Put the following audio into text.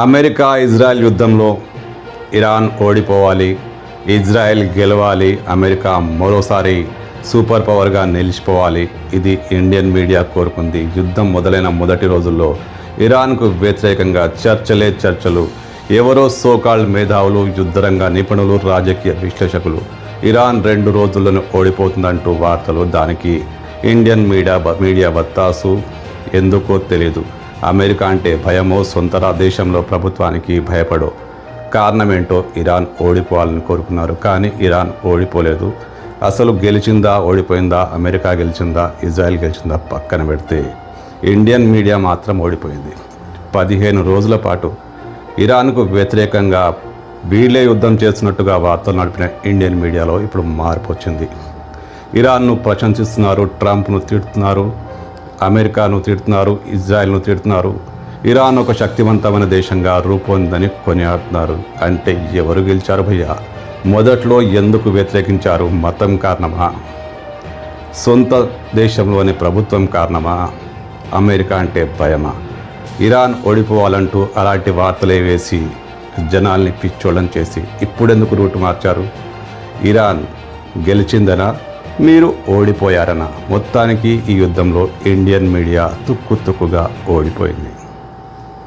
America Israel యుద్ధంలో Iran ఓడిపోవాలి, Israel గెలవాలి, America మరోసారి సూపర్ పవర్గా నిలిచిపోవాలి. ఇది ఇండియన్ మీడియా కోరుకుంది. యుద్ధం మొదలైన మొదటి రోజుల్లో ఇరాన్కు వ్యతిరేకంగా చర్చలు. ఎవరో సోకాల్డ్ మేధావులు, యుద్ధరంగ నిపుణులు, రాజకీయ విశ్లేషకులు ఇరాన్ 2 రోజుల్లోనే ఓడిపోతుందంటూ వార్తలు. దానికి ఇండియన్ మీడియా వత్తాసు. ఎందుకో తెలీదు. అమెరికా అంటే భయమో, సొంత దేశంలో ప్రభుత్వానికి భయపడో. కారణమేంటో ఇరాన్ ఓడిపోవాలని కోరుకున్నారు. కానీ ఇరాన్ ఓడిపోలేదు. అసలు గెలిచిందా, ఓడిపోయిందా, అమెరికా గెలిచిందా, ఇజ్రాయెల్ గెలిచిందా పక్కన పెడితే ఇండియన్ మీడియా మాత్రం ఓడిపోయింది. 15 రోజుల పాటు ఇరాన్కు వ్యతిరేకంగా వీళ్ళే యుద్ధం చేస్తున్నట్టుగా వార్తలు నడిపిన ఇండియన్ మీడియాలో ఇప్పుడు మార్పు వచ్చింది. ఇరాన్ను ప్రశంసిస్తున్నారు, ట్రంప్ను తిడుతున్నారు, అమెరికాను తిడుతున్నారు, ఇజ్రాయెల్ను తిడుతున్నారు. ఇరాన్ ఒక శక్తివంతమైన దేశంగా రూపొందని కొనియాడుతున్నారు. అంటే ఎవరు గెలిచారు భయ్యా? మొదట్లో ఎందుకు వ్యతిరేకించారు? మతం కారణమా? సొంత దేశంలోని ప్రభుత్వం కారణమా? అమెరికా అంటే భయమా? ఇరాన్ ఓడిపోవాలంటూ అలాంటి వార్తలే వేసి జనాల్ని పిచ్చోళ్ళని చేసి ఇప్పుడెందుకు రూటు మార్చారు? ఇరాన్ గెలిచిందనా, మీరు ఓడిపోయారనా? మొత్తానికి ఈ యుద్ధంలో ఇండియన్ మీడియా తుక్కుగా ఓడిపోయింది.